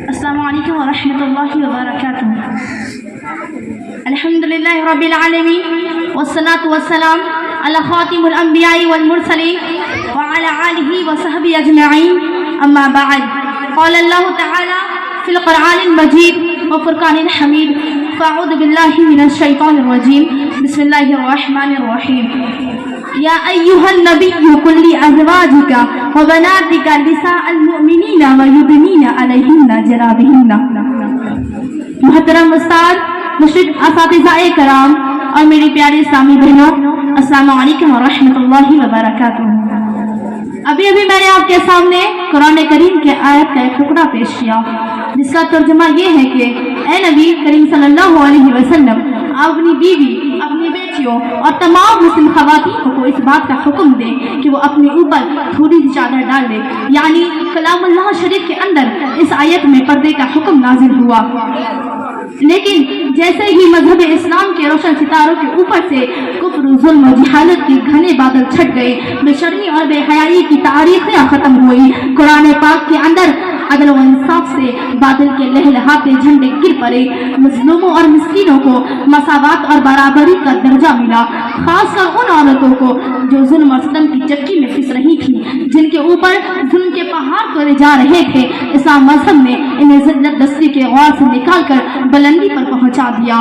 السلام علیکم ورحمۃ اللہ وبرکاتہ. الحمد للہ رب العالمین والصلاة والسلام علی خاتم الانبیاء والمرسلین وعلی آلہ وصحبہ اجمعین. اما بعد، قال اللہ تعالی فی القرآن المجید وفرقان الحمید. فاعوذ باللہ من الشیطان الرجیم. بسم اللہ الرحمن الرحیم. یا ایہا النبی قل لازواجک وبناتک نساء المؤمنین ویدنین علیہن جلابہن. محترم استاد، مشرق اساتذہ کرام اور میری پیاری اسلامی بہنوں، السلام علیکم ورحمۃ اللہ وبرکاتہ. ابھی میں نے آپ کے سامنے قرآن کریم کے آیت کا ایک ٹکڑا پیش کیا جس کا ترجمہ یہ ہے کہ اے نبی کریم صلی اللہ علیہ وسلم، آپ اپنی بیوی، اپنی بیٹیوں اور تمام مسلم خواتین کو اس بات کا حکم دیں کہ وہ اپنے اوپر تھوڑی سی چادر ڈال دے. یعنی کلام اللہ شریف کے اندر اس آیت میں پردے کا حکم نازل ہوا. لیکن جیسے ہی مذہب اسلام کے روشن ستاروں کے اوپر سے کفر، ظلم و جہالت کے گھنے بادل چھٹ گئے، بے شرمی اور بے حیائی کی تاریخیں ختم ہوئی، قرآن پاک کے اندر عدل و انصاف سے بادل کے لہلہاتے جھنڈے گر پڑے، مظلوموں اور مسکینوں کو مساوات اور برابری کا درجہ ملا، خاص کر ان عورتوں کو جو ظلم اور ستم کی چکی میں پھنس رہی تھیں، جن کے اوپر ظلم کے پہاڑ توڑے جا رہے تھے. اسلام مذہب نے انہیں ذلت دستی کے غور سے نکال کر بلندی پر پہنچا دیا.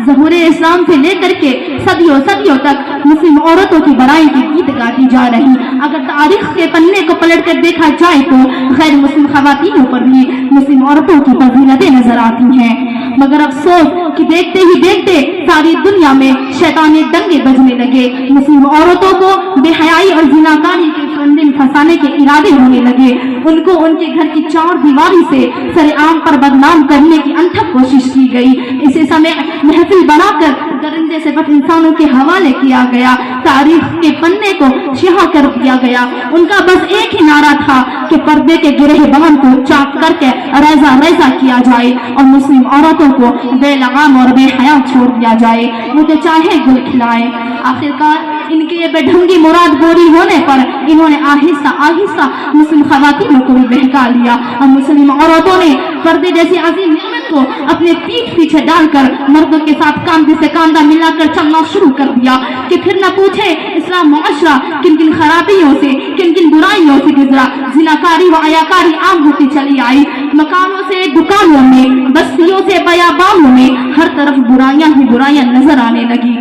ظہور اسلام سے لے کر کے صدیوں تک مسلم عورتوں کی بڑائی کی گیت گاتی جا رہی. اگر تاریخ کے پنے کو پلٹ کر دیکھا جائے تو غیر مسلم خواتین پر بھی مسلم عورتوں کی فضیلتیں نظر آتی ہیں. مگر افسوس کہ دیکھتے ہی دیکھتے ساری دنیا میں شیطانی دنگے بجنے لگے. مسلم عورتوں کو بے حیائی اور زناکاری کے فندے پھنسانے کے ارادے ہونے لگے. ان کو ان کے گھر کی چار دیواری سے سر عام پر بدنام کرنے کی انتھک کوشش کی گئی. اسے سمے محفل بنا کر درندے سے بد انسانوں کے حوالے کیا گیا. تاریخ کے پنے کو سیاہ کر دیا گیا. ان کا بس ایک ہی نعرہ تھا کہ پردے کے گرہ بان کو چاک کر کے ریزہ ریزہ کیا جائے اور مسلم عورتوں کو بے لگام اور بے حیا چھوڑ دیا جائے، وہ تو چاہے گل کھلائے. آخرکار ان کے بے ڈھنگی مراد گوری ہونے پر انہوں نے آہستہ آہستہ مسلم خواتین کو بھی بہکا لیا اور مسلم عورتوں نے پردے جیسی عظیم نعمت کو اپنے پیٹھ پیچھے ڈال کر مردوں کے ساتھ کاندھے سے کاندھا ملا کر چلنا شروع کر دیا کہ پھر نہ پوچھے اسلام معاشرہ کن کن خرابیوں سے، کن کن برائیوں سے گزرا. زناکاری و عیاکاری عام ہوتی چلی آئی. مکانوں سے دکانوں میں، بستیوں سے بیابانوں میں ہر طرف برائیاں ہی برائیاں نظر آنے لگی.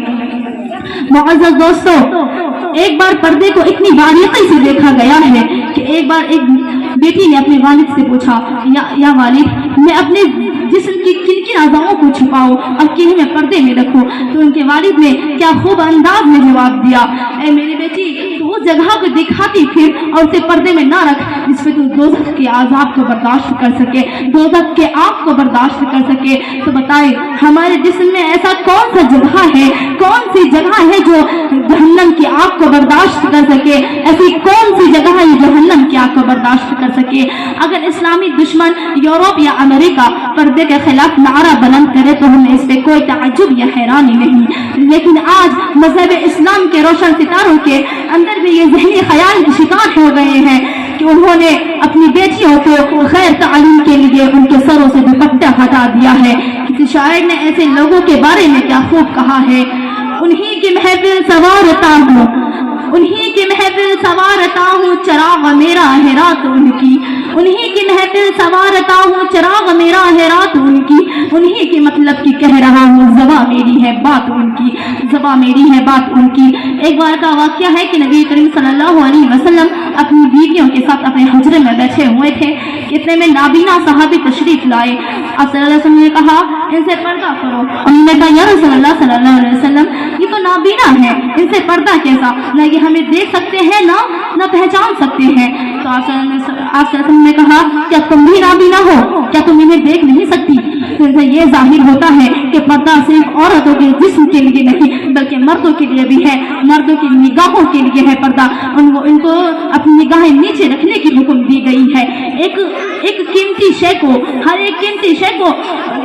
معزز دوستو، ایک بار پردے کو اتنی باریکی سے دیکھا گیا ہے کہ ایک بار ایک بیٹی نے اپنے والد سے پوچھا، یا والد، میں اپنے جسم کی کن کن اعضاؤں کو چھپاؤں اور کنہیں میں پردے میں رکھوں؟ تو ان کے والد نے کیا خوب انداز میں جواب دیا، اے میری بیٹی، تو اس جگہ کو دکھاتی پھر اور اسے پردے میں نہ رکھ جس پہ تو دوزخ کے عذاب کو برداشت کر سکے، دوزخ کے آگ کو برداشت کر سکے. تو بتائے ہمارے جسم میں ایسا کون سا جگہ ہے، کون سی جگہ ہے جو جہنم کی آگ کو برداشت کر سکے؟ ایسی کون سی جگہ ہے جو جہنم کی آگ کو برداشت کر سکے؟ اگر اسلامی دشمن یورپ یا امریکہ پردے کے خلاف نعرہ بلند کرے تو ہمیں اس پہ کوئی تعجب یا حیرانی نہیں. لیکن آج مذہب اسلام کے روشن ستاروں کے اندر بھی یہ ذہنی خیال کے شکار ہو گئے ہیں کہ انہوں نے اپنی بیٹیوں کو غیر تعلیم کے لیے ان کے سروں سے دوپٹہ ہٹا دیا ہے. کسی شاعر نے ایسے لوگوں کے بارے میں کیا خوب کہا ہے، انہی کی محفل سوارتا ہوں، انہی کی محفل سوارتا ہوں، چراغ میرا ہے رات ان کی. انہی کی محفل سوارتا ہوں، چراغ میرا ہے رات ان کی. انہی کی مطلب کی کہہ رہا ہوں، زباں میری ہے بات ان کی، زباں میری ہے بات ان کی. ایک بار کا واقعہ ہے کہ نبی کریم صلی اللہ علیہ وسلم اپنی بیویوں کے ساتھ اپنے حجرے میں بیٹھے ہوئے تھے. اتنے میں نابینا صحابی تشریف لائے. آپ صلی اللہ علیہ وسلم نے کہا ان سے پردہ کرو. انہوں نے کہا یا رسول اللہ صلی اللہ علیہ وسلم، یہ تو نابینا ہے، ان سے پردہ کیسا؟ نہ یہ ہمیں دیکھ سکتے ہیں نہ پہچان سکتے ہیں. تو آپ صلی اللہ علیہ وسلم نے کہا کیا تم بھی نابینا ہو؟ کیا تم انہیں دیکھ نہیں سکتی؟ تو ان سے یہ ظاہر ہوتا ہے کہ پردہ صرف عورتوں کے جسم کے لیے نہیں بلکہ مردوں کے لیے بھی ہے، مردوں کی نگاہوں کے لیے ہے پردہ، ان کو اپنی نگاہیں نیچے رکھنے کی حکم دی گئی ہے۔ ایک قیمتی شے کو، ہر ایک قیمتی شے کو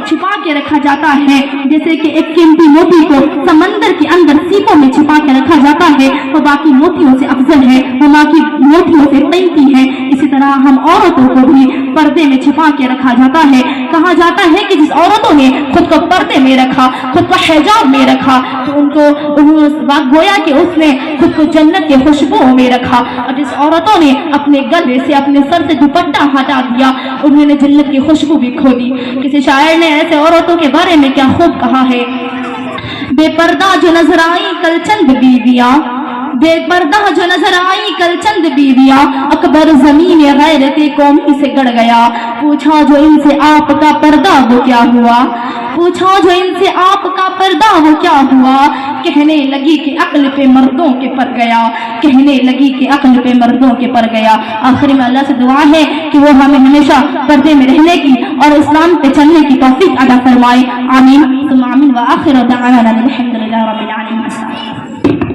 چھپا کے رکھا جاتا ہے، جیسے کہ ایک قیمتی موتی کو سمندر کے اندر سیپوں میں چھپا کے رکھا جاتا ہے، وہ باقی موتیوں سے افضل ہے، وہ باقی موتیوں سے قیمتی ہے۔ اسی طرح ہم عورتوں کو بھی پردے میں چھپا کے رکھا جاتا ہے۔ کہا جاتا ہے کہ جس عورتوں نے خود کو پردے میں رکھا، خود کو حجاب میں رکھا، تو ان کو گویا کہ اس نے خود کو جنت کے خوشبوؤں میں رکھا، اور جس عورتوں نے اپنے گلے سے، اپنے سر سے دوپٹہ ہٹا دیا، انہوں نے جنت کی خوشبو بھی کھو دی۔ کسی شاعر نے ایسے عورتوں کے بارے میں کیا خوب کہا ہے، بے پردہ جو نظر آئی کل چند بیویاں، بے پردہ جو نظر آئی کل چند بیویاں، اکبر زمین غیرت قومی سے گڑ گیا، پوچھا جو ان سے آپ کا پردہ وہ کیا ہوا، پوچھا جو ان سے آپ کا پردہ وہ کیا ہوا، کہنے لگی کہ عقل پہ مردوں کے پر گیا، کہنے لگی کہ عقل پہ مردوں کے پر گیا۔ آخر میں اللہ سے دعا ہے کہ وہ ہمیں ہمیشہ پردے میں رہنے کی اور اسلام پہ چلنے کی توفیق عطا فرمائے، آمین ثم آمین، وآخر دعوانا الحمد للہ رب العالمین۔